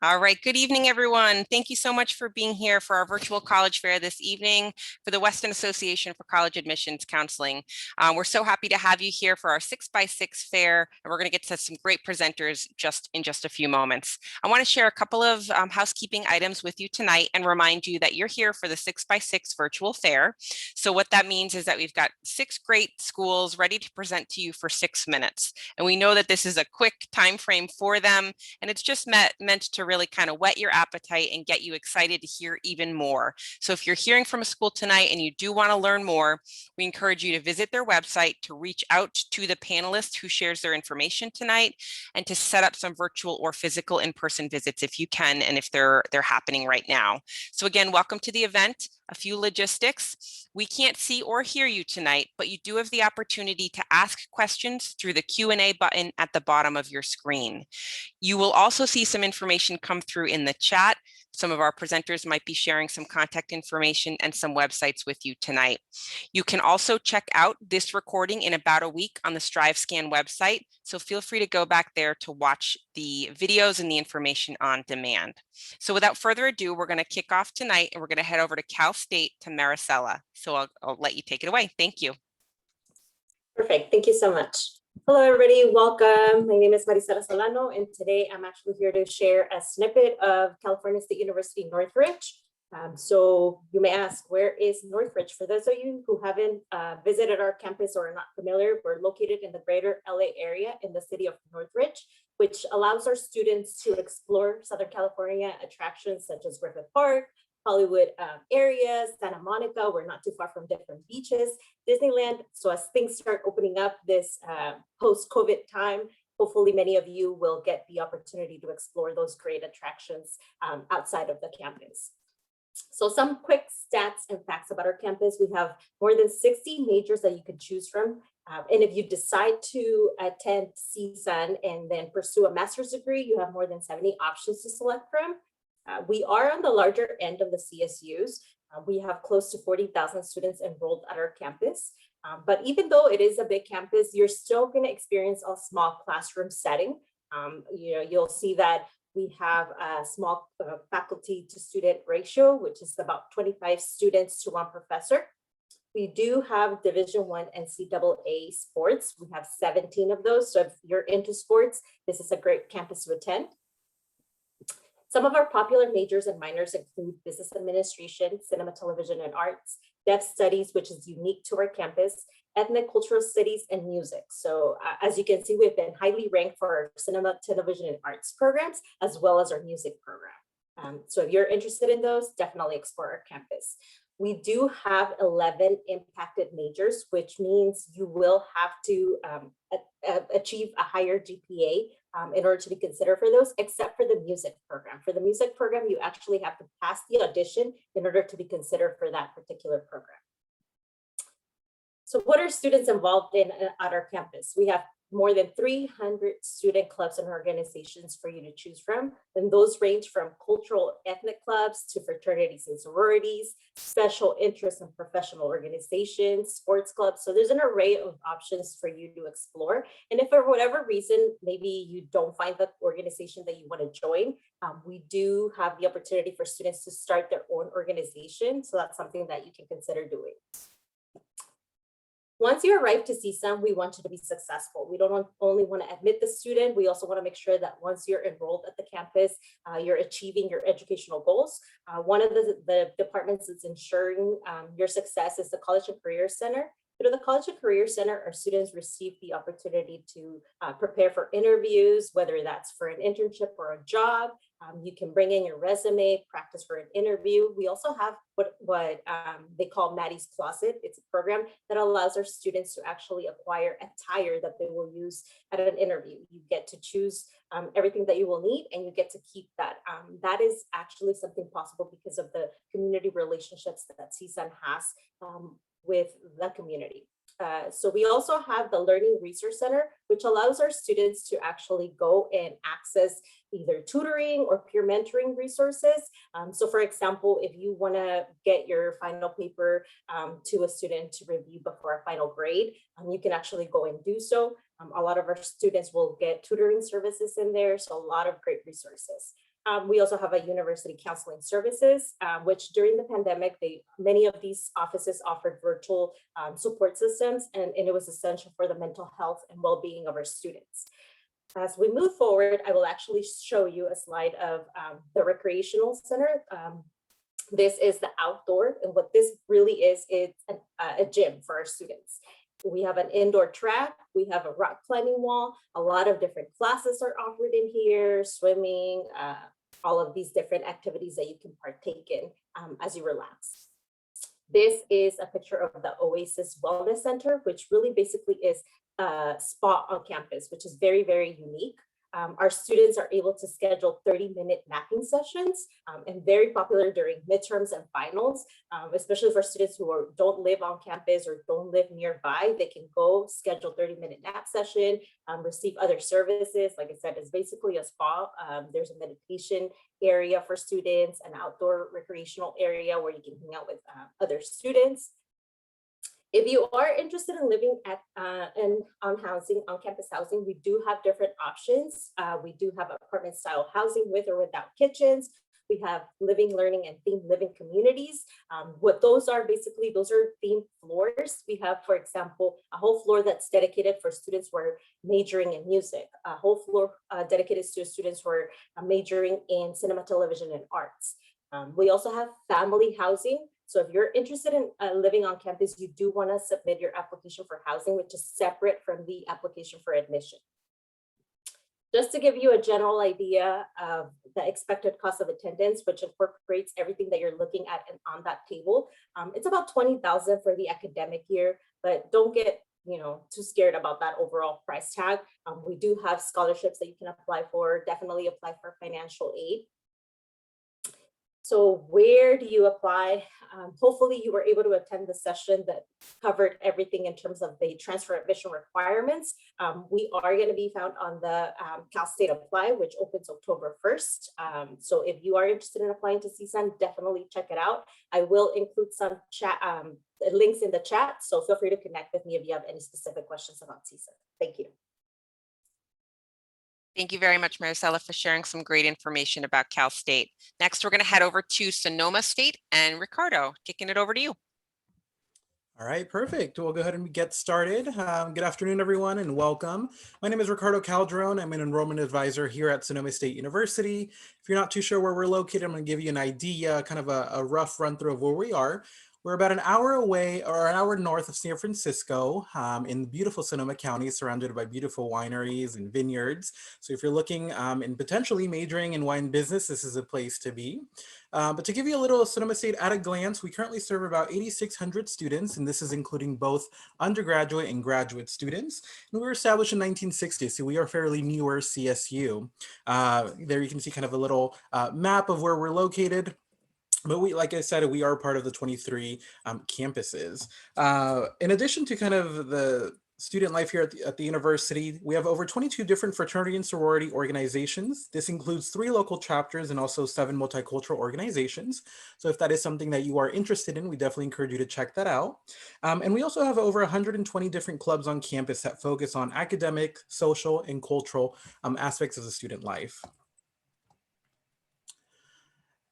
All right, good evening, everyone. Thank you so much for being here for our virtual college fair this evening for the Western Association for College Admissions Counseling. We're so happy to have you here for our 6x6 fair, and we're going to get to some great presenters in just a few moments. I want to share a couple of housekeeping items with you tonight and remind you that you're here for the 6x6 virtual fair. So what that means is that we've got 6 great schools ready to present to you for 6 minutes. And we know that this is a quick time frame for them, and it's just meant to really kind of whet your appetite and get you excited to hear even more. So if you're hearing from a school tonight and you do want to learn more, we encourage you to visit their website, to reach out to the panelist who shares their information tonight, and to set up some virtual or physical in-person visits if you can, and if they're happening right now. So again, welcome to the event. A few logistics. We can't see or hear you tonight, but you do have the opportunity to ask questions through the Q&A button at the bottom of your screen. You will also see some information come through in the chat. Some of our presenters might be sharing some contact information and some websites with you tonight. You can also check out this recording in about a week on the StriveScan website, so feel free to go back there to watch the videos and the information on demand. So without further ado, we're going to kick off tonight, and we're going to head over to Cal State to Maricela. So I'll let you take it away. Thank you. Perfect. Thank you so much. Hello, everybody. Welcome. My name is Marisela Solano, and today I'm actually here to share a snippet of California State University Northridge. So you may ask, where is Northridge? For those of you who haven't visited our campus or are not familiar, we're located in the greater LA area in the city of Northridge, which allows our students to explore Southern California attractions such as Griffith Park, Hollywood areas, Santa Monica. We're not too far from different beaches, Disneyland. So as things start opening up this post-COVID time, hopefully many of you will get the opportunity to explore those great attractions outside of the campus. So some quick stats and facts about our campus. We have more than 60 majors that you can choose from. And if you decide to attend CSUN and then pursue a master's degree, you have more than 70 options to select from. We are on the larger end of the CSUs. We have close to 40,000 students enrolled at our campus. But even though it is a big campus, you're still going to experience a small classroom setting. You'll see that we have a small faculty to student ratio, which is about 25 students to 1 professor. We do have Division I NCAA sports. We have 17 of those. So if you're into sports, this is a great campus to attend. Some of our popular majors and minors include business administration, cinema, television, and arts, deaf studies, which is unique to our campus, ethnic cultural studies, and music. So as you can see, we've been highly ranked for our cinema, television, and arts programs, as well as our music program. So if you're interested in those, definitely explore our campus. We do have 11 impacted majors, which means you will have to achieve a higher GPA in order to be considered for those, except for the music program. For the music program, you actually have to pass the audition in order to be considered for that particular program. So what are students involved in at our campus? We have more than 300 student clubs and organizations for you to choose from. And those range from cultural ethnic clubs to fraternities and sororities, special interest and professional organizations, sports clubs. So there's an array of options for you to explore. And if for whatever reason, maybe you don't find the organization that you want to join, we do have the opportunity for students to start their own organization. So that's something that you can consider doing. Once you arrive to CSUN, we want you to be successful. We don't only want to admit the student, we also want to make sure that once you're enrolled at the campus, you're achieving your educational goals. One of the departments that's ensuring your success is the College and Career Center. Through the College and Career Center, our students receive the opportunity to prepare for interviews, whether that's for an internship or a job. You can bring in your resume, practice for an interview. We also have what they call Maddie's Closet. It's a program that allows our students to actually acquire attire that they will use at an interview. You get to choose everything that you will need, and you get to keep that. That is actually something possible because of the community relationships that CSUN has with the community. So we also have the Learning Resource Center, which allows our students to actually go and access either tutoring or peer mentoring resources. So for example, if you want to get your final paper to a student to review before a final grade, you can actually go and do so. A lot of our students will get tutoring services in there, so a lot of great resources. We also have a university counseling services, which during the pandemic, many of these offices offered virtual support systems, and it was essential for the mental health and well-being of our students. As we move forward, I will actually show you a slide of the recreational center. This is the outdoor, and what this really is, it's a gym for our students. We have an indoor track, we have a rock climbing wall, a lot of different classes are offered in here, swimming, all of these different activities that you can partake in as you relax. This is a picture of the Oasis Wellness Center, which really basically is a spa on campus, which is very, very unique. Our students are able to schedule 30-minute napping sessions and very popular during midterms and finals, especially for students who don't live on campus or don't live nearby. They can go schedule 30-minute nap session, receive other services. Like I said, it's basically a spa. There's a meditation area for students, an outdoor recreational area where you can hang out with other students. If you are interested in living at on campus housing, we do have different options. We do have apartment style housing with or without kitchens. We have living, learning, and themed living communities. What those are, basically, those are themed floors. We have, for example, a whole floor that's dedicated for students who are majoring in music, a whole floor dedicated to students who are majoring in cinema, television, and arts. We also have family housing. So if you're interested in living on campus, you do want to submit your application for housing, which is separate from the application for admission. Just to give you a general idea of the expected cost of attendance, which incorporates everything that you're looking at on that table, it's about $20,000 for the academic year, but don't get too scared about that overall price tag. We do have scholarships that you can apply for. Definitely apply for financial aid. So where do you apply? Hopefully you were able to attend the session that covered everything in terms of the transfer admission requirements. We are going to be found on the Cal State Apply, which opens October 1st. So if you are interested in applying to CSUN, definitely check it out. I will include some chat links in the chat, so feel free to connect with me if you have any specific questions about CSUN. Thank you. Thank you very much, Maricela, for sharing some great information about Cal State. Next, we're going to head over to Sonoma State, and Ricardo, kicking it over to you. All right, perfect. We'll go ahead and get started. Good afternoon, everyone, and welcome. My name is Ricardo Calderon. I'm an enrollment advisor here at Sonoma State University. If you're not too sure where we're located, I'm going to give you an idea, kind of a rough run through of where we are. We're about an hour away, or an hour north of San Francisco, in beautiful Sonoma County, surrounded by beautiful wineries and vineyards. So if you're looking and potentially majoring in wine business, this is a place to be. But to give you a little Sonoma State at a glance, we currently serve about 8,600 students, and this is including both undergraduate and graduate students. And we were established in 1960, so we are fairly newer CSU. There you can see kind of a little map of where we're located. But like I said, we are part of the 23 campuses. In addition to kind of the student life here at the university, we have over 22 different fraternity and sorority organizations. This includes 3 local chapters and also 7 multicultural organizations. So if that is something that you are interested in, we definitely encourage you to check that out. And we also have over 120 different clubs on campus that focus on academic, social, and cultural aspects of the student life.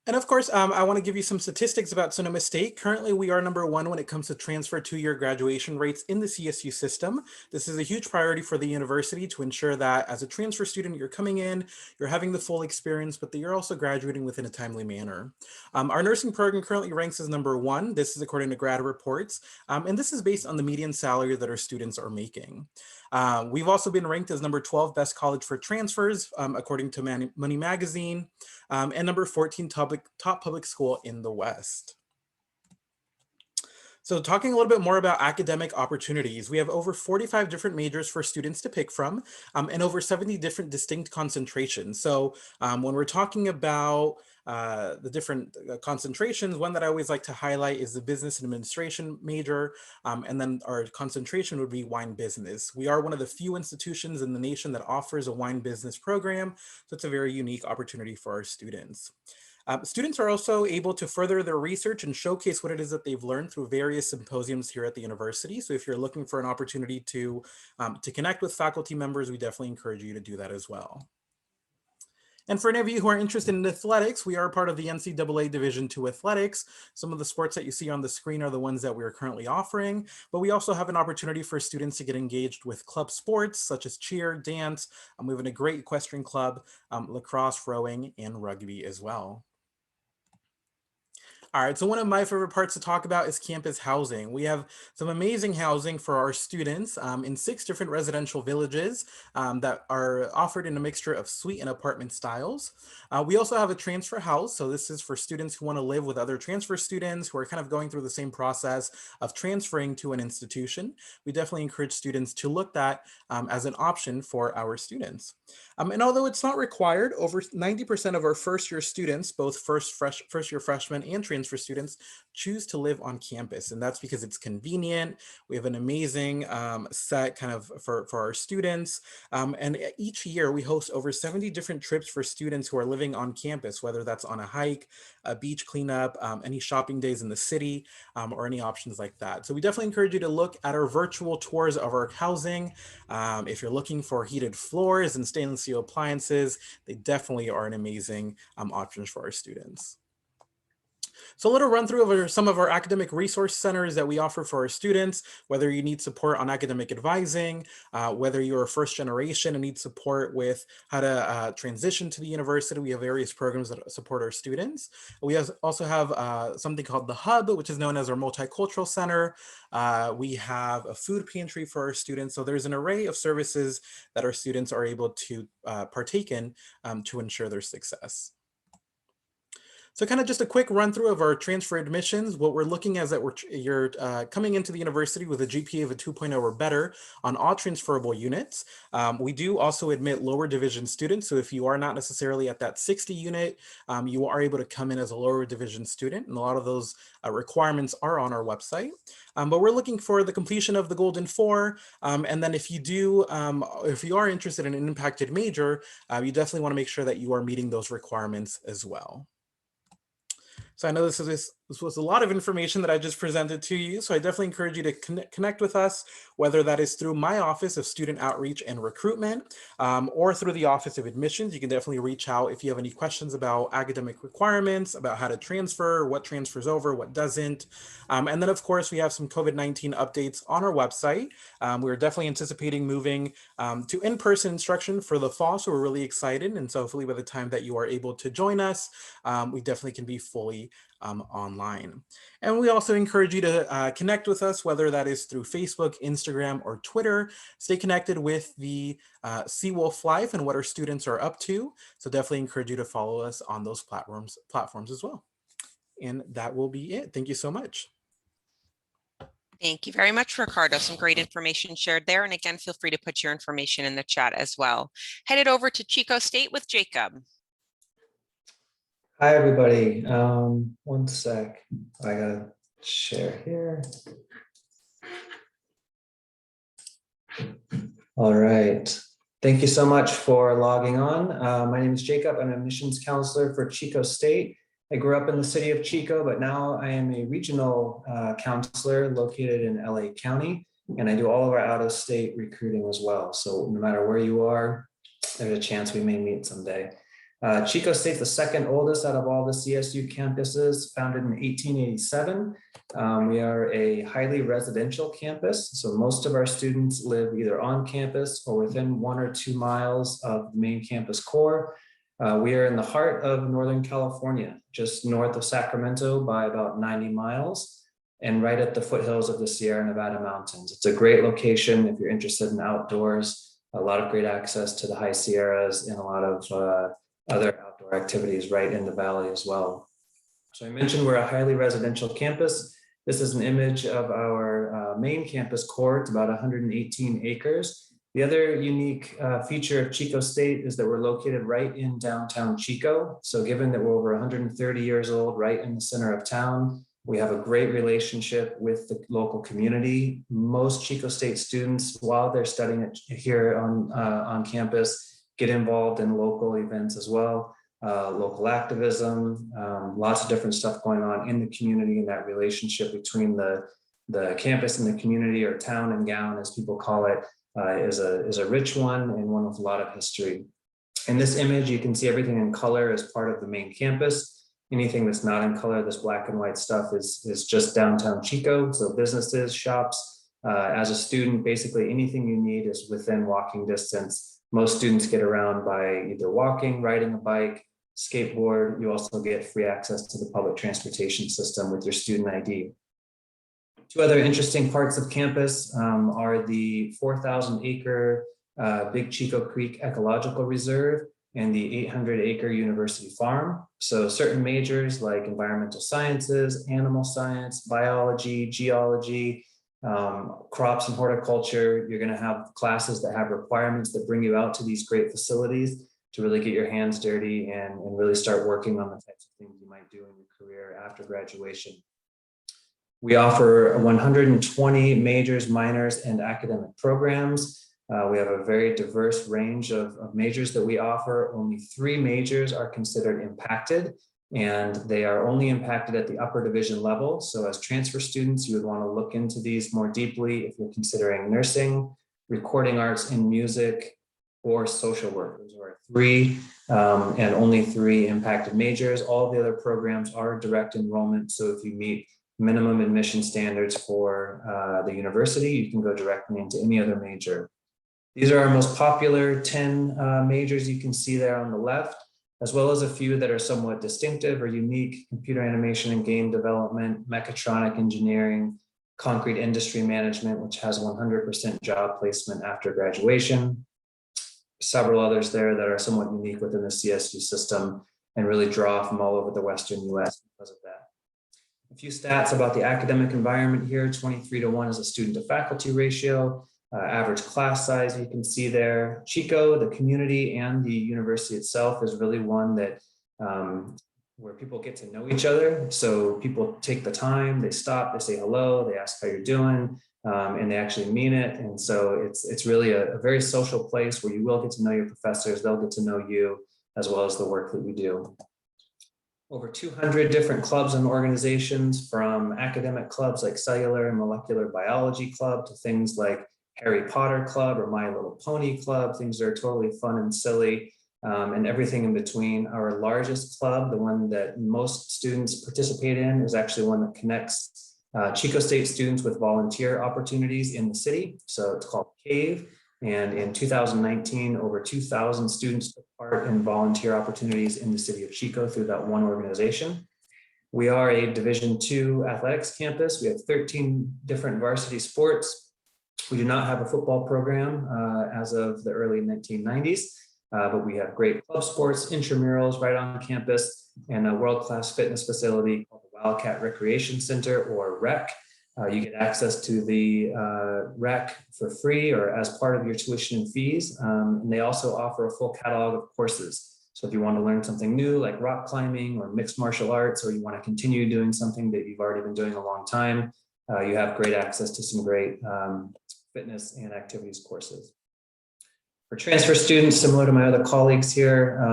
And of course, I want to give you some statistics about Sonoma State. Currently, we are #1 when it comes to transfer 2-year graduation rates in the CSU system. This is a huge priority for the university to ensure that as a transfer student, you're coming in, you're having the full experience, but that you're also graduating within a timely manner. Our nursing program currently ranks as #1. This is according to grad reports, and this is based on the median salary that our students are making. We've also been ranked as #12 best college for transfers, according to Money Magazine, and #14 top public school in the West. So talking a little bit more about academic opportunities, we have over 45 different majors for students to pick from, and over 70 different distinct concentrations. So when we're talking about the different concentrations, one that I always like to highlight is the business and administration major, and then our concentration would be wine business. We are one of the few institutions in the nation that offers a wine business program, so it's a very unique opportunity for our students. Students are also able to further their research and showcase what it is that they've learned through various symposiums here at the university. So if you're looking for an opportunity to connect with faculty members, we definitely encourage you to do that as well. And for any of you who are interested in athletics, we are part of the NCAA Division II Athletics. Some of the sports that you see on the screen are the ones that we are currently offering, but we also have an opportunity for students to get engaged with club sports such as cheer, dance. We have a great equestrian club, lacrosse, rowing, and rugby as well. All right, so one of my favorite parts to talk about is campus housing. We have some amazing housing for our students in 6 different residential villages that are offered in a mixture of suite and apartment styles. We also have a transfer house. So this is for students who want to live with other transfer students who are kind of going through the same process of transferring to an institution. We definitely encourage students to look at that as an option for our students. And although it's not required, over 90% of our first-year students, both first-year freshmen and transfer students, choose to live on campus. And that's because it's convenient. We have an amazing set kind of for our students. And each year we host over 70 different trips for students who are living on campus, whether that's on a hike, a beach cleanup, any shopping days in the city, or any options like that. So we definitely encourage you to look at our virtual tours of our housing. If you're looking for heated floors and stainless steel appliances, they definitely are an amazing option for our students. So a little run through over some of our academic resource centers that we offer for our students, whether you need support on academic advising, whether you're a first generation and need support with how to transition to the university. We have various programs that support our students. We also have something called the Hub, which is known as our multicultural center. We have a food pantry for our students. So there's an array of services that our students are able to partake in to ensure their success. So kind of just a quick run through of our transfer admissions. What we're looking at is that you're coming into the university with a GPA of a 2.0 or better on all transferable units. We do also admit lower division students. So if you are not necessarily at that 60 unit, you are able to come in as a lower division student. And a lot of those requirements are on our website. But we're looking for the completion of the Golden 4. And then if you are interested in an impacted major, you definitely want to make sure that you are meeting those requirements as well. So I know this was a lot of information that I just presented to you. So I definitely encourage you to connect with us, whether that is through my Office of Student Outreach and Recruitment or through the Office of Admissions. You can definitely reach out if you have any questions about academic requirements, about how to transfer, what transfers over, what doesn't. And then, of course, we have some COVID-19 updates on our website. We're definitely anticipating moving to in-person instruction for the fall. So we're really excited. And so hopefully by the time that you are able to join us, we definitely can be fully online. And we also encourage you to connect with us, whether that is through Facebook, Instagram, or Twitter. Stay connected with the Seawolf Life and what our students are up to. So definitely encourage you to follow us on those platforms as well. And that will be it. Thank you so much. Thank you very much, Ricardo. Some great information shared there. And again, feel free to put your information in the chat as well. Headed over to Chico State with Jacob. Hi, everybody. One sec. I gotta share here. All right. Thank you so much for logging on. My name is Jacob. I'm an admissions counselor for Chico State. I grew up in the city of Chico, but now I am a regional counselor located in LA County, and I do all of our out-of-state recruiting as well. So no matter where you are, there's a chance we may meet someday. Chico State's the second oldest out of all the CSU campuses, founded in 1887. We are a highly residential campus, so most of our students live either on campus or within 1 or 2 miles of the main campus core. We are in the heart of Northern California, just north of Sacramento by about 90 miles, and right at the foothills of the Sierra Nevada mountains. It's a great location if you're interested in outdoors, a lot of great access to the high Sierras and a lot of other outdoor activities right in the valley as well. So I mentioned we're a highly residential campus. This is an image of our main campus core. It's about 118 acres. The other unique feature of Chico State is that we're located right in downtown Chico. So given that we're over 130 years old, right in the center of town, we have a great relationship with the local community. Most Chico State students, while they're studying here on campus, get involved in local events as well, local activism, lots of different stuff going on in the community, and that relationship between the campus and the community, or town and gown, as people call it, is a rich one and one with a lot of history. In this image, you can see everything in color as part of the main campus. Anything that's not in color, this black and white stuff is just downtown Chico. So businesses, shops, as a student, basically anything you need is within walking distance. Most students get around by either walking, riding a bike, skateboard. You also get free access to the public transportation system with your student ID. Two other interesting parts of campus are the 4,000 acre Big Chico Creek Ecological Reserve and the 800-acre University Farm. So certain majors like environmental sciences, animal science, biology, geology, crops and horticulture, you're gonna have classes that have requirements that bring you out to these great facilities to really get your hands dirty and really start working on the types of things you might do in your career after graduation. We offer 120 majors, minors, and academic programs. We have a very diverse range of majors that we offer. Only 3 majors are considered impacted, and they are only impacted at the upper division level. So as transfer students, you would want to look into these more deeply if you're considering nursing, recording arts and music, or social work. Those are 3 and only 3 impacted majors. All the other programs are direct enrollment. So if you meet minimum admission standards for the university, you can go directly into any other major. These are our most popular 10 majors you can see there on the left, as well as a few that are somewhat distinctive or unique: computer animation and game development, mechatronic engineering, concrete industry management, which has 100% job placement after graduation. Several others there that are somewhat unique within the CSU system and really draw from all over the Western US because of that. A few stats about the academic environment here: 23:1 is a student to faculty ratio. Average class size you can see there. Chico, the community, and the university itself is really one that where people get to know each other. So people take the time, they stop, they say hello, they ask how you're doing, and they actually mean it. And so it's really a very social place where you will get to know your professors, they'll get to know you, as well as the work that you do. Over 200 different clubs and organizations, from academic clubs like Cellular and Molecular Biology Club to things like Harry Potter Club or My Little Pony Club, things that are totally fun and silly, and everything in between. Our largest club, the one that most students participate in, is actually one that connects Chico State students with volunteer opportunities in the city. So it's called CAVE. And in 2019, over 2,000 students took part in volunteer opportunities in the city of Chico through that one organization. We are a Division II athletics campus. We have 13 different varsity sports. We do not have a football program as of the early 1990s, but we have great club sports, intramurals right on campus, and a world-class fitness facility called the WACAC Recreation Center, or REC. You get access to the REC for free or as part of your tuition and fees. And they also offer a full catalog of courses. So if you want to learn something new like rock climbing or mixed martial arts, or you want to continue doing something that you've already been doing a long time, you have great access to some great fitness and activities courses. For transfer students, similar to my other colleagues here,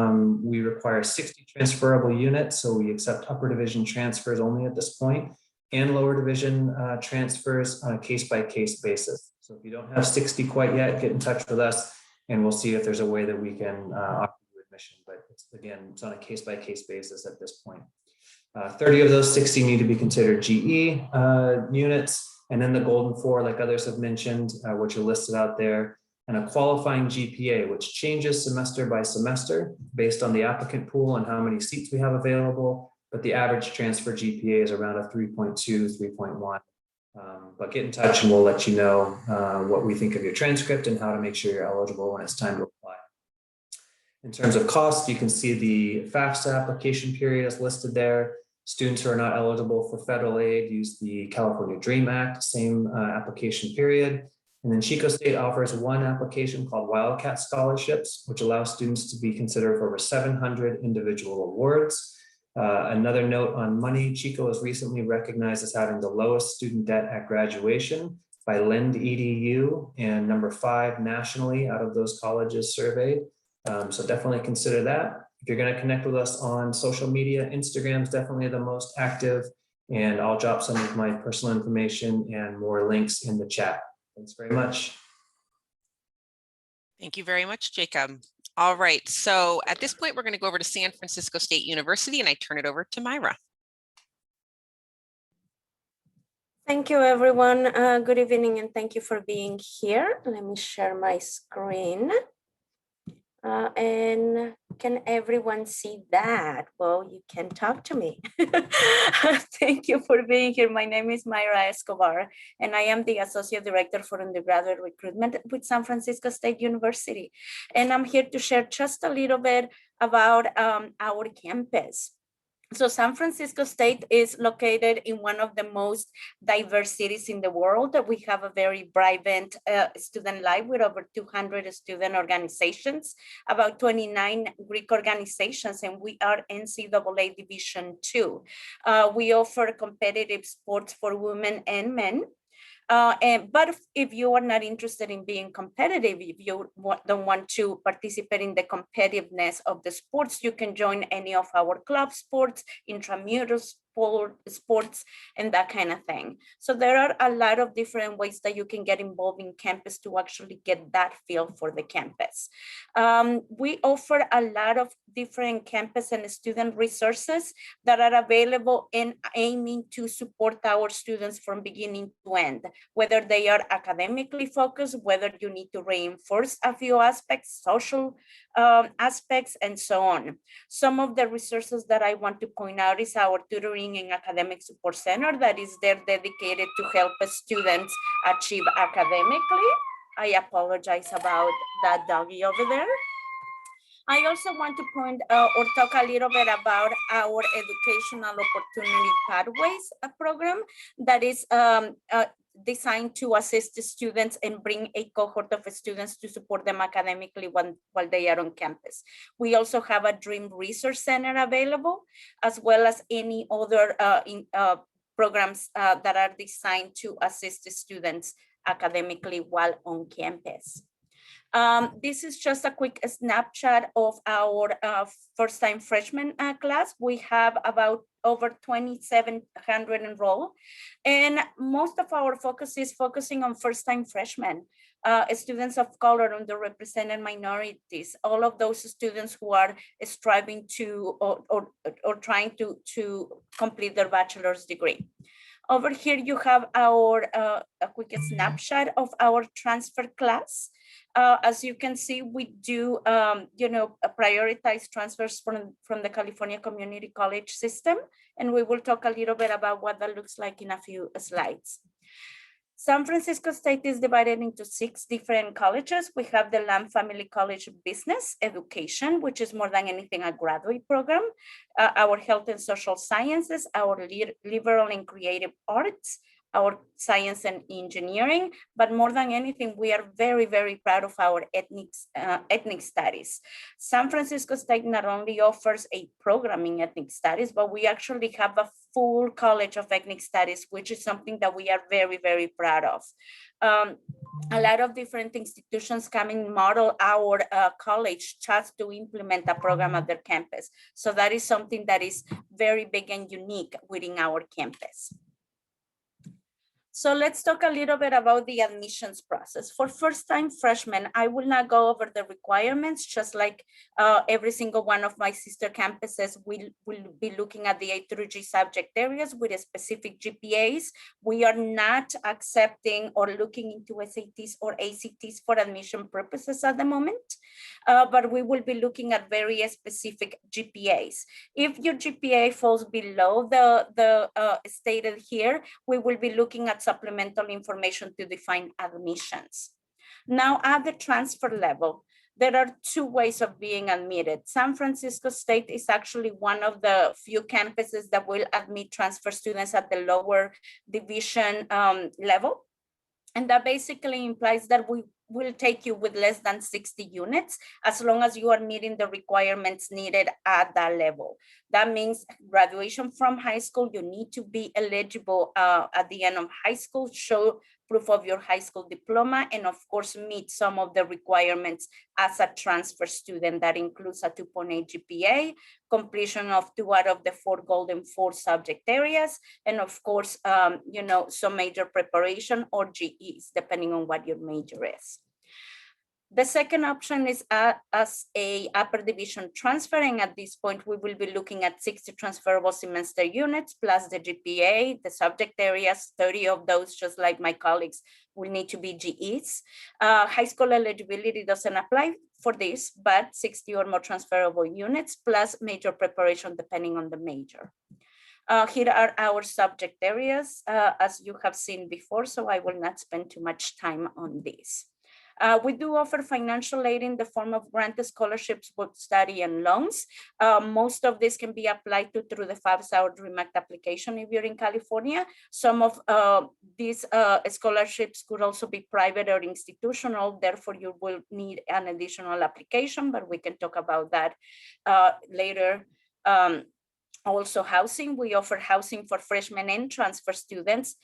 we require 60 transferable units. So we accept upper division transfers only at this point, and lower division transfers on a case-by-case basis. So if you don't have 60 quite yet, get in touch with us and we'll see if there's a way that we can offer you admission. But it's on a case-by-case basis at this point. 30 of those 60 need to be considered GE units. And then the golden 4, like others have mentioned, which are listed out there, and a qualifying GPA, which changes semester by semester based on the applicant pool and how many seats we have available. But the average transfer GPA is around a 3.2, 3.1. But get in touch and we'll let you know what we think of your transcript and how to make sure you're eligible when it's time to apply. In terms of cost, you can see the FAFSA application period is listed there. Students who are not eligible for federal aid use the California DREAM Act, same application period. And then Chico State offers one application called WildCat Scholarships, which allows students to be considered for over 700 individual awards. Another note on money: Chico was recently recognized as having the lowest student debt at graduation by Lend EDU, and number 5 nationally out of those colleges surveyed. So definitely consider that. If you're going to connect with us on social media, Instagram is definitely the most active, and I'll drop some of my personal information and more links in the chat. Thanks very much. Thank you very much, Jacob. All right, so at this point, we're going to go over to San Francisco State University, and I turn it over to Myra. Thank you, everyone. Good evening, and thank you for being here. Let me share my screen. And can everyone see that? Well, you can talk to me. Thank you for being here. My name is Myra Escobar, and I am the Associate Director for Undergraduate Recruitment with San Francisco State University. And I'm here to share just a little bit about our campus. So San Francisco State is located in one of the most diverse cities in the world. We have a very vibrant student life with over 200 student organizations, about 29 Greek organizations, and we are NCAA Division II. We offer competitive sports for women and men. But if you are not interested in being competitive, if you don't want to participate in the competitiveness of the sports, you can join any of our club sports, intramural sports, and that kind of thing. So there are a lot of different ways that you can get involved in campus to actually get that feel for the campus. We offer a lot of different campus and student resources that are available and aiming to support our students from beginning to end, whether they are academically focused, whether you need to reinforce a few aspects, social aspects, and so on. Some of the resources that I want to point out is our tutoring and academic support center that is there dedicated to help students achieve academically. I apologize about that doggy over there. I also want to point or talk a little bit about our educational opportunity pathways program that is designed to assist the students and bring a cohort of students to support them academically while they are on campus. We also have a Dream Resource Center available, as well as any other programs that are designed to assist the students academically while on campus. This is just a quick snapshot of our first-time freshman class. We have about over 2,700 enrolled, and most of our focus is focusing on first-time freshmen, students of color, underrepresented minorities, all of those students who are striving to or trying to complete their bachelor's degree. Over here, you have our a quick snapshot of our transfer class. As you can see, we do, prioritize transfers from the California Community College system, and we will talk a little bit about what that looks like in a few slides. San Francisco State is divided into 6 different colleges. We have the Lamb Family College of Business Education, which is more than anything a graduate program, our Health and Social Sciences, our Liberal and Creative Arts, our Science and Engineering, but more than anything, we are very, very proud of our ethnic studies. San Francisco State not only offers a program in ethnic studies, but we actually have a full college of ethnic studies, which is something that we are very, very proud of. A lot of different institutions come and model our college just to implement a program at their campus. So that is something that is very big and unique within our campus. So let's talk a little bit about the admissions process. For first-time freshmen, I will not go over the requirements, just like every single one of my sister campuses will be looking at the A through G subject areas with specific GPAs. We are not accepting or looking into SATs or ACTs for admission purposes at the moment, but we will be looking at very specific GPAs. If your GPA falls below the stated here, we will be looking at supplemental information to define admissions. Now at the transfer level, there are 2 ways of being admitted. San Francisco State is actually one of the few campuses that will admit transfer students at the lower division level. And that basically implies that we will take you with less than 60 units as long as you are meeting the requirements needed at that level. That means graduation from high school, you need to be eligible at the end of high school, show proof of your high school diploma, and of course meet some of the requirements as a transfer student. That includes a 2.8 GPA, completion of 2 out of the 4 Golden 4 subject areas, and of course, some major preparation or GEs, depending on what your major is. The second option is as a upper division transfer, and at this point we will be looking at 60 transferable semester units plus the GPA, the subject areas, 30 of those, just like my colleagues, will need to be GEs. High school eligibility doesn't apply for this, but 60 or more transferable units plus major preparation depending on the major. Here are our subject areas, as you have seen before, so I will not spend too much time on this. We do offer financial aid in the form of grant scholarships, book study, and loans. Most of this can be applied to through the FAFSA or DREAM Act application if you're in California. Some of these scholarships could also be private or institutional, therefore you will need an additional application, but we can talk about that later. Also housing, we offer housing for freshmen and transfer students.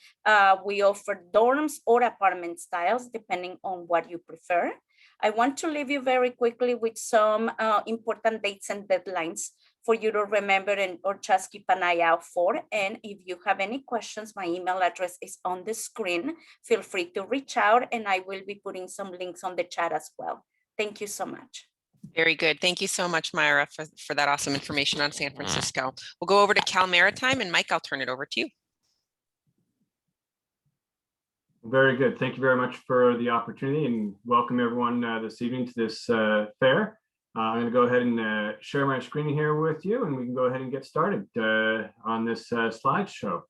We offer dorms or apartment styles, depending on what you prefer. I want to leave you very quickly with some important dates and deadlines for you to remember or just keep an eye out for. And if you have any questions, my email address is on the screen. Feel free to reach out, and I will be putting some links on the chat as well. Thank you so much. Very good. Thank you so much, Myra, for that awesome information on San Francisco. We'll go over to Cal Maritime, and Mike, I'll turn it over to you. Very good. Thank you very much for the opportunity, and welcome everyone this evening to this fair. I'm going to go ahead and share my screen here with you, and we can go ahead and get started on this slideshow.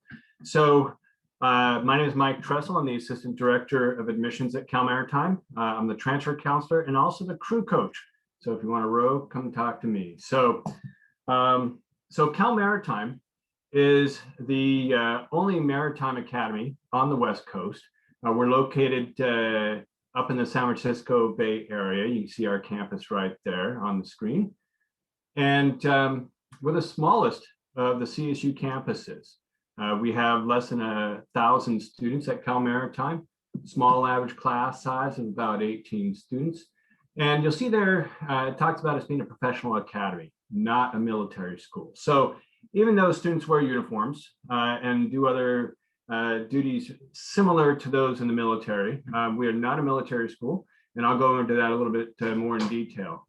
So my name is Mike Tressel. I'm the Assistant Director of Admissions at Cal Maritime. I'm the transfer counselor and also the crew coach. So if you want to row, come talk to me. So, Cal Maritime is the only maritime academy on the West Coast. We're located up in the San Francisco Bay Area. You can see our campus right there on the screen. And we're the smallest of the CSU campuses. We have less than 1,000 students at Cal Maritime, small average class size of about 18 students. And you'll see there, it talks about us being a professional academy, not a military school. So even though students wear uniforms and do other duties similar to those in the military, we are not a military school. And I'll go into that a little bit more in detail.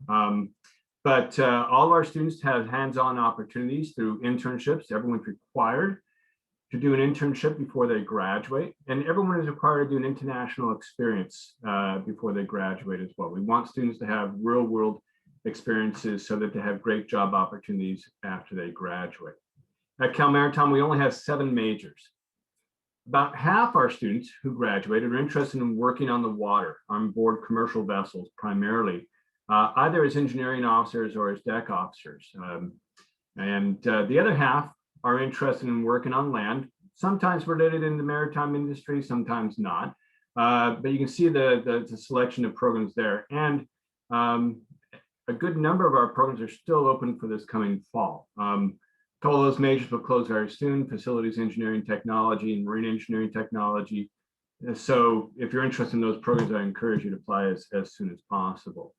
But all of our students have hands-on opportunities through internships. Everyone's required to do an internship before they graduate, and everyone is required to do an international experience before they graduate as well. We want students to have real-world experiences so that they have great job opportunities after they graduate. At Cal Maritime, we only have 7 majors. About half our students who graduated are interested in working on the water, on board commercial vessels primarily, either as engineering officers or as deck officers. The other half are interested in working on land, sometimes related in the maritime industry, sometimes not. But you can see the selection of programs there. And a good number of our programs are still open for this coming fall. A couple of those majors will close very soon: facilities engineering technology and marine engineering technology. So if you're interested in those programs, I encourage you to apply as soon as possible.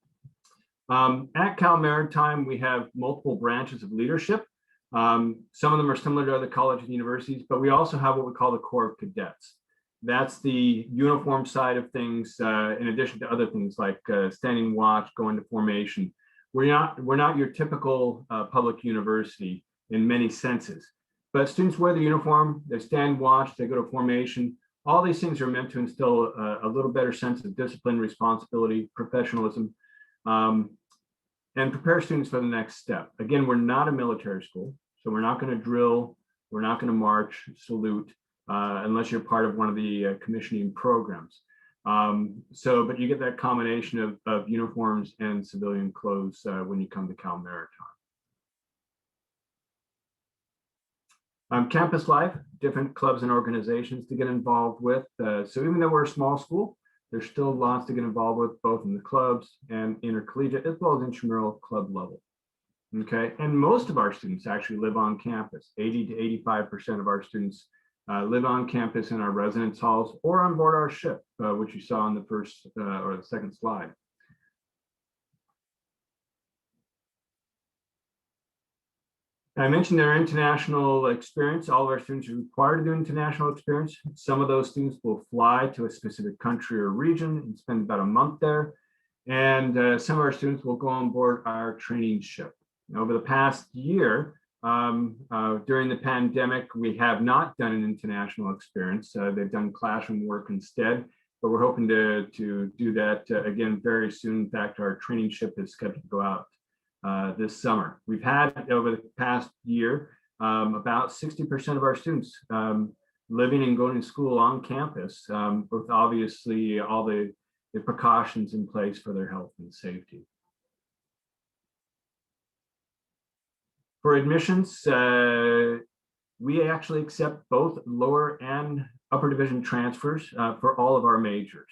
At Cal Maritime, we have multiple branches of leadership. Some of them are similar to other colleges and universities, but we also have what we call the Corps of Cadets. That's the uniform side of things, in addition to other things like standing watch, going to formation. We're not your typical public university in many senses, but students wear the uniform, they stand watch, they go to formation. All these things are meant to instill a little better sense of discipline, responsibility, professionalism, and prepare students for the next step. Again, we're not a military school, so we're not going to drill, we're not going to march, salute, unless you're part of one of the commissioning programs. But you get that combination of uniforms and civilian clothes when you come to Cal Maritime. Campus life, different clubs and organizations to get involved with. So even though we're a small school, there's still lots to get involved with, both in the clubs and intercollegiate, as well as intramural club level. Okay, and most of our students actually live on campus. 80 to 85% of our students live on campus in our residence halls or on board our ship, which you saw on the first or the second slide. I mentioned their international experience. All of our students are required to do international experience. Some of those students will fly to a specific country or region and spend about a month there. And some of our students will go on board our training ship. Over the past year, during the pandemic, we have not done an international experience. They've done classroom work instead, but we're hoping to do that again very soon. In fact, our training ship is scheduled to go out this summer. We've had over the past year about 60% of our students living and going to school on campus, with obviously all the precautions in place for their health and safety. For admissions, we actually accept both lower and upper division transfers for all of our majors.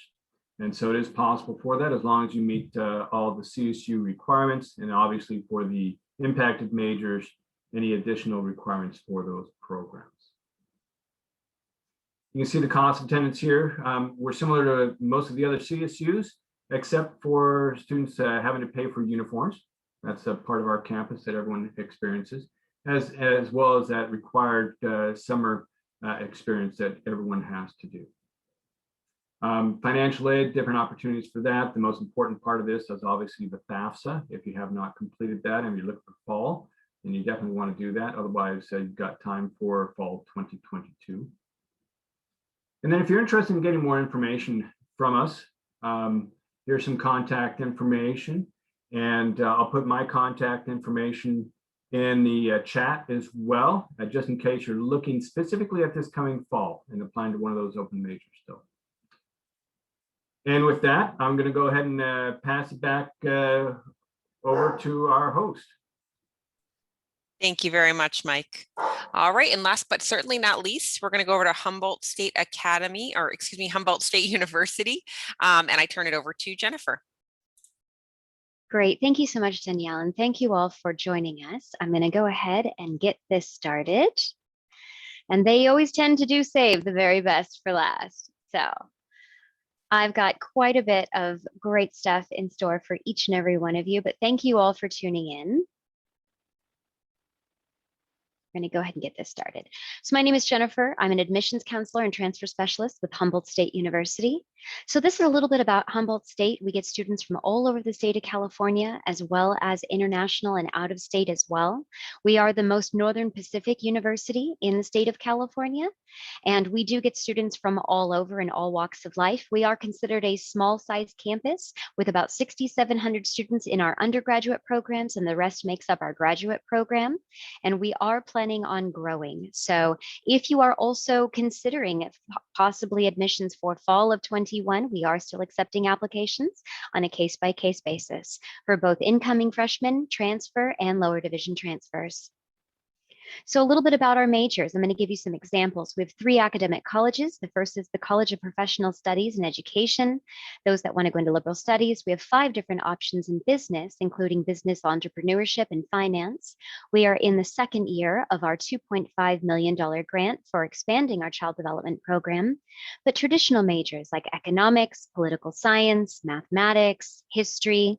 And so it is possible for that as long as you meet all the CSU requirements, and obviously for the impacted majors, any additional requirements for those programs. You can see the cost of attendance here. We're similar to most of the other CSUs, except for students having to pay for uniforms. That's a part of our campus that everyone experiences, as well as that required summer experience that everyone has to do. Financial aid, different opportunities for that. The most important part of this is obviously the FAFSA. If you have not completed that and you're looking for fall, then you definitely want to do that. Otherwise, you've got time for fall 2022. And then if you're interested in getting more information from us, here's some contact information. And I'll put my contact information in the chat as well, just in case you're looking specifically at this coming fall and applying to one of those open majors still. And with that, I'm going to go ahead and pass it back over to our host. Thank you very much, Mike. All right, and last but certainly not least, we're going to go over to Humboldt State Academy, or excuse me, Humboldt State University, and I turn it over to Jennifer. Great, thank you so much, Danielle, and thank you all for joining us. I'm going to go ahead and get this started. And they always tend to do save the very best for last. So I've got quite a bit of great stuff in store for each and every one of you, but thank you all for tuning in. I'm going to go ahead and get this started. So my name is Jennifer. I'm an admissions counselor and transfer specialist with Humboldt State University. So this is a little bit about Humboldt State. We get students from all over the state of California, as well as international and out of state as well. We are the most Northern Pacific university in the state of California, and we do get students from all over in all walks of life. We are considered a small size campus with about 6,700 students in our undergraduate programs, and the rest makes up our graduate program. And we are planning on growing. So if you are also considering possibly admissions for fall of 21, we are still accepting applications on a case-by-case basis for both incoming freshmen, transfer, and lower division transfers. So a little bit about our majors. I'm going to give you some examples. We have 3 academic colleges. The first is the College of Professional Studies and Education. Those that want to go into liberal studies. We have 5 different options in business, including business entrepreneurship and finance. We are in the 2nd year of our $2.5 million grant for expanding our child development program. But traditional majors like economics, political science, mathematics, history,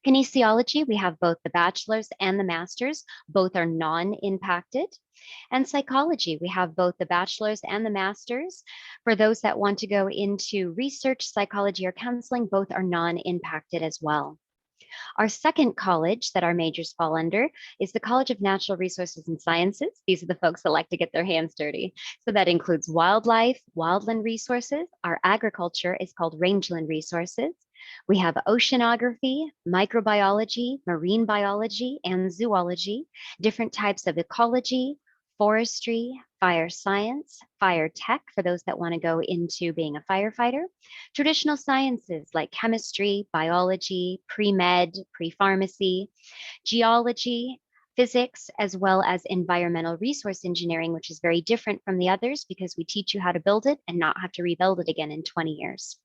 kinesiology, we have both the bachelor's and the master's. Both are non-impacted. And psychology, we have both the bachelor's and the master's. For those that want to go into research, psychology, or counseling, both are non-impacted as well. Our second college that our majors fall under is the College of Natural Resources and Sciences. These are the folks that like to get their hands dirty. So that includes wildlife, wildland resources. Our agriculture is called rangeland resources. We have oceanography, microbiology, marine biology, and zoology, different types of ecology, forestry, fire science, fire tech for those that want to go into being a firefighter, traditional sciences like chemistry, biology, pre-med, pre-pharmacy, geology, physics, as well as environmental resource engineering, which is very different from the others because we teach you how to build it and not have to rebuild it again in 20 years.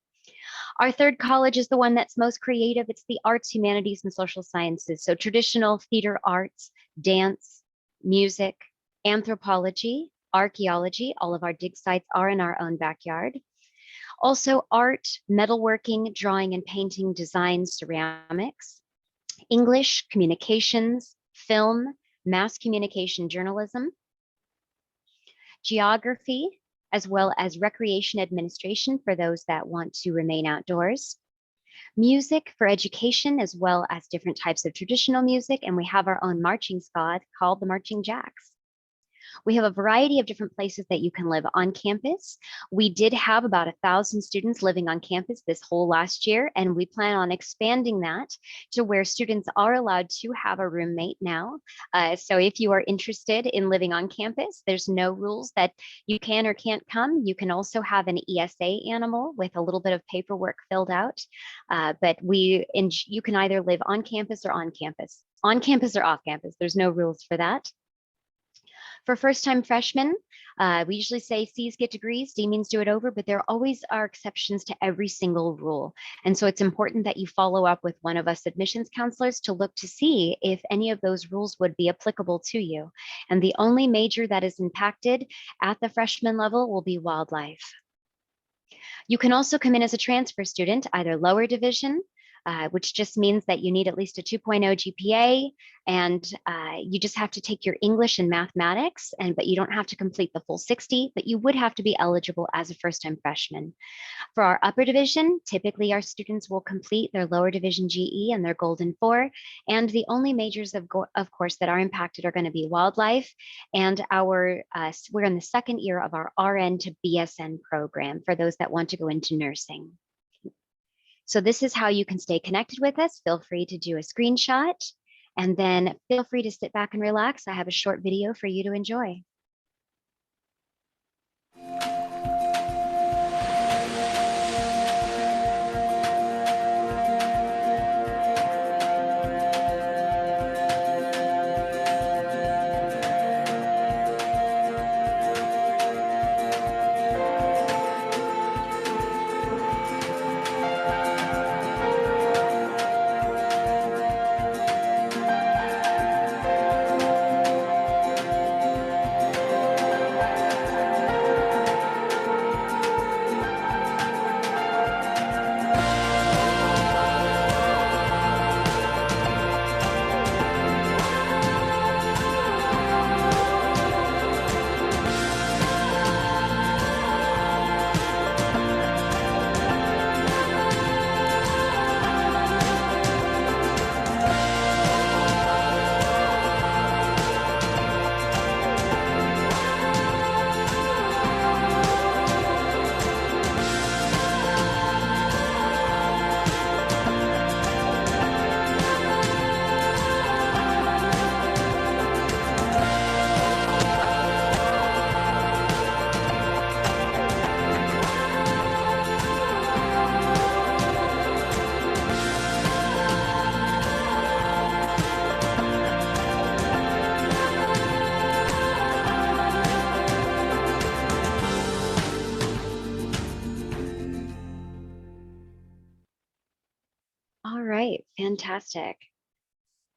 Our third college is the one that's most creative. It's the arts, humanities, and social sciences. So traditional theater arts, dance, music, anthropology, archaeology. All of our dig sites are in our own backyard. Also art, metalworking, drawing and painting, design, ceramics, English, communications, film, mass communication, journalism, geography, as well as recreation administration for those that want to remain outdoors, Music for education, as well as different types of traditional music, and we have our own marching squad called the Marching Jacks. We have a variety of different places that you can live on campus. We did have about 1,000 students living on campus this whole last year, and we plan on expanding that to where students are allowed to have a roommate now. So if you are interested in living on campus, there's no rules that you can or can't come. You can also have an ESA animal with a little bit of paperwork filled out, but you can either live on campus or on campus. On campus or off campus, there's no rules for that. For first-time freshmen, we usually say C's get degrees, D means do it over, but there always are exceptions to every single rule. And so it's important that you follow up with one of us admissions counselors to look to see if any of those rules would be applicable to you. And the only major that is impacted at the freshman level will be wildlife. You can also come in as a transfer student, either lower division, which just means that you need at least a 2.0 GPA, and you just have to take your English and mathematics, but you don't have to complete the full 60, but you would have to be eligible as a first-time freshman. For our upper division, typically our students will complete their lower division GE and their Golden 4, and the only majors of course that are impacted are going to be wildlife, and we're in the second year of our RN to BSN program for those that want to go into nursing. So this is how you can stay connected with us. Feel free to do a screenshot, and then feel free to sit back and relax. I have a short video for you to enjoy. All right, fantastic.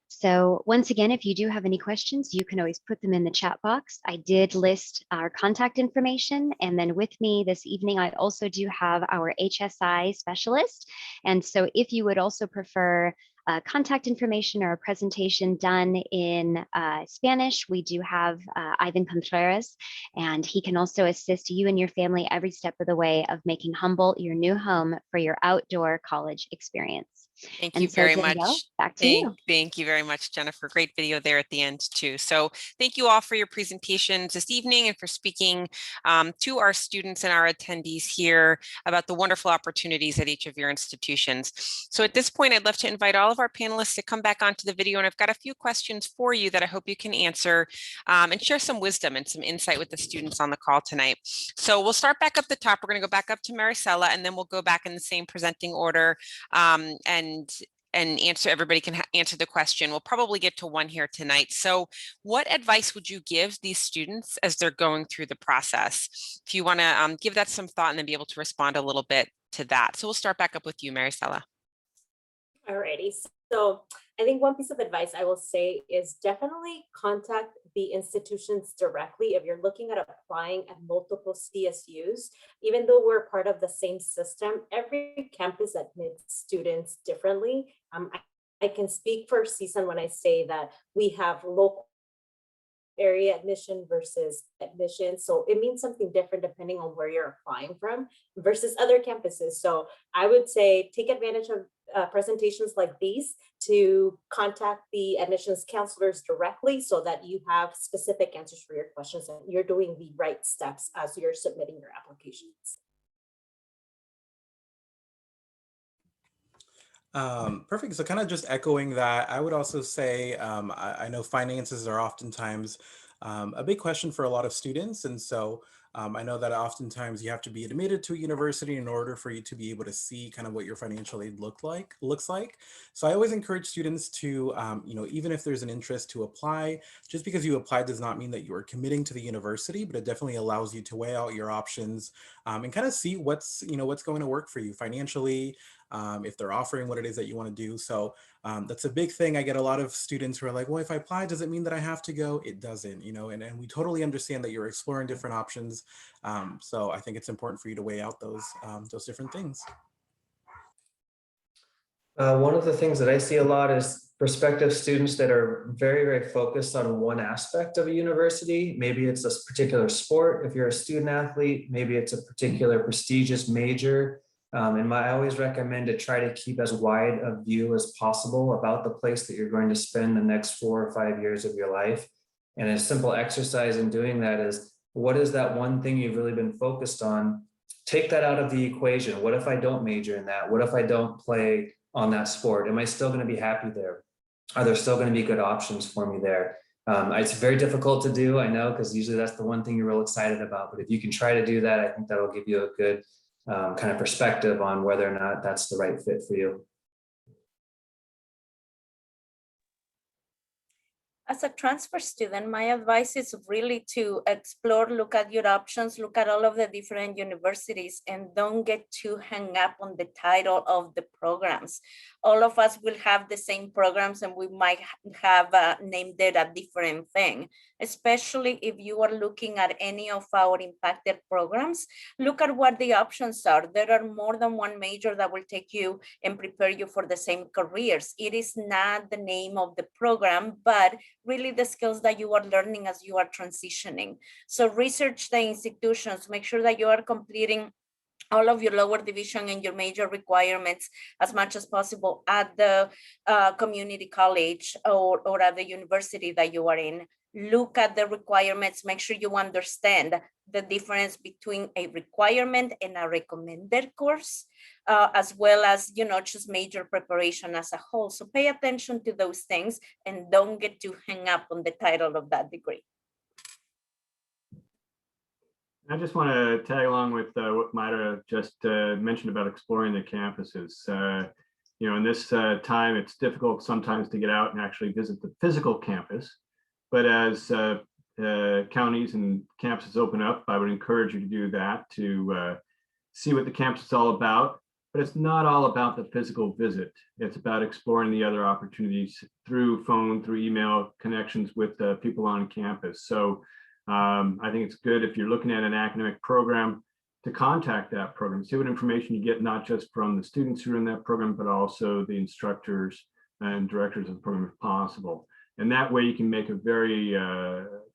So once again, if you do have any questions, you can always put them in the chat box. I did list our contact information, and then with me this evening, I also do have our HSI specialist. And so if you would also prefer contact information or a presentation done in Spanish, we do have Ivan Contreras, and he can also assist you and your family every step of the way of making Humboldt your new home for your outdoor college experience. Thank you very much. Back to you. Thank you very much, Jennifer. Great video there at the end too. So thank you all for your presentations this evening and for speaking to our students and our attendees here about the wonderful opportunities at each of your institutions. So at this point, I'd love to invite all of our panelists to come back onto the video, and I've got a few questions for you that I hope you can answer and share some wisdom and some insight with the students on the call tonight. So we'll start back up the top. We're going to go back up to Maricela, and then we'll go back in the same presenting order and answer. Everybody can answer the question. We'll probably get to one here tonight. So what advice would you give these students as they're going through the process? If you want to give that some thought and then be able to respond a little bit to that. So we'll start back up with you, Maricela. Alrighty, so I think one piece of advice I will say is definitely contact the institutions directly if you're looking at applying at multiple CSUs. Even though we're part of the same system, every campus admits students differently. I can speak for CSUN when I say that we have local area admission versus admission. So it means something different depending on where you're applying from versus other campuses. So I would say take advantage of presentations like these to contact the admissions counselors directly so that you have specific answers for your questions and you're doing the right steps as you're submitting your applications. Perfect. So kind of just echoing that, I would also say, I know finances are oftentimes a big question for a lot of students. And so I know that oftentimes you have to be admitted to a university in order for you to be able to see kind of what your financial aid looks like. So I always encourage students to, even if there's an interest to apply, just because you applied does not mean that you are committing to the university, but it definitely allows you to weigh out your options and kind of see what's going to work for you financially. If they're offering what it is that you want to do. So that's a big thing. I get a lot of students who are like, well, if I apply, does it mean that I have to go? It doesn't, and we totally understand that you're exploring different options. So I think it's important for you to weigh out those different things. One of the things that I see a lot is prospective students that are very, very focused on one aspect of a university. Maybe it's a particular sport. If you're a student athlete, maybe it's a particular prestigious major. And I always recommend to try to keep as wide a view as possible about the place that you're going to spend the next 4 or 5 years of your life. And a simple exercise in doing that is, what is that one thing you've really been focused on? Take that out of the equation. What if I don't major in that? What if I don't play on that sport? Am I still going to be happy there? Are there still going to be good options for me there? It's very difficult to do, I know, because usually that's the one thing you're real excited about. But if you can try to do that, I think that'll give you a good kind of perspective on whether or not that's the right fit for you. As a transfer student, my advice is really to explore, look at your options, look at all of the different universities, and don't get too hung up on the title of the programs. All of us will have the same programs and we might have named it a different thing, especially if you are looking at any of our impacted programs. Look at what the options are. There are more than one major that will take you and prepare you for the same careers. It is not the name of the program, but really the skills that you are learning as you are transitioning. So research the institutions, make sure that you are completing all of your lower division and your major requirements as much as possible at the community college or at the university that you are in. Look at the requirements, make sure you understand the difference between a requirement and a recommended course, as well as, just major preparation as a whole. So pay attention to those things and don't get too hung up on the title of that degree. I just want to tag along with what Myra just mentioned about exploring the campuses. In this time, it's difficult sometimes to get out and actually visit the physical campus. But as counties and campuses open up, I would encourage you to do that, to see what the campus is all about. But it's not all about the physical visit. It's about exploring the other opportunities through phone, through email connections with people on campus. So I think it's good if you're looking at an academic program to contact that program, see what information you get, not just from the students who are in that program, but also the instructors and directors of the program if possible. And that way you can make a very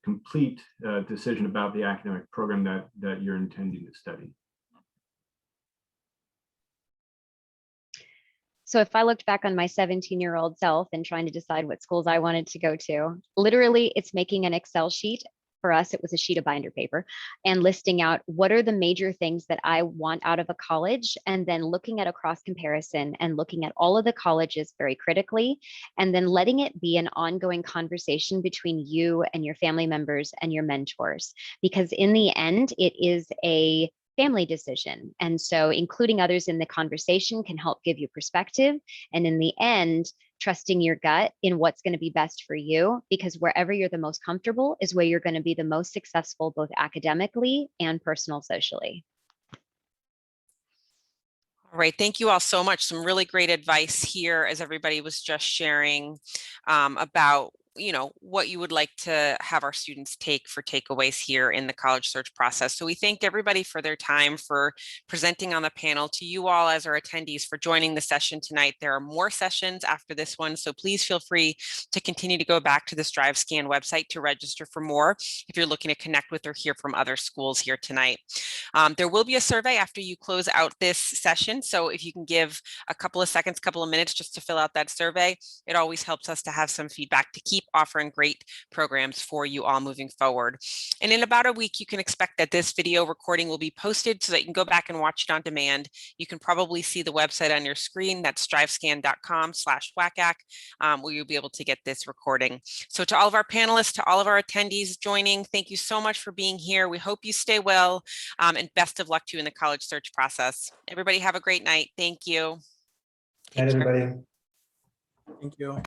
complete decision about the academic program that you're intending to study. So if I looked back on my 17-year-old self and trying to decide what schools I wanted to go to, literally it's making an Excel sheet. For us, it was a sheet of binder paper and listing out what are the major things that I want out of a college, and then looking at a cross comparison and looking at all of the colleges very critically, and then letting it be an ongoing conversation between you and your family members and your mentors, because in the end, it is a family decision. And so including others in the conversation can help give you perspective. And in the end, trusting your gut in what's going to be best for you, because wherever you're the most comfortable is where you're going to be the most successful, both academically and personal socially. All right, thank you all so much. Some really great advice here as everybody was just sharing about what you would like to have our students take for takeaways here in the college search process. So we thank everybody for their time, for presenting on the panel, to you all as our attendees for joining the session tonight. There are more sessions after this one, so please feel free to continue to go back to the StriveScan website to register for more if you're looking to connect with or hear from other schools here tonight. There will be a survey after you close out this session, so if you can give a couple of seconds, couple of minutes just to fill out that survey, it always helps us to have some feedback to keep offering great programs for you all moving forward. And in about a week, you can expect that this video recording will be posted so that you can go back and watch it on demand. You can probably see the website on your screen. That's strivescan.com/WACAC, where you'll be able to get this recording. So to all of our panelists, to all of our attendees joining, thank you so much for being here. We hope you stay well, and best of luck to you in the college search process. Everybody have a great night. Thank you. Night, everybody. Thank you.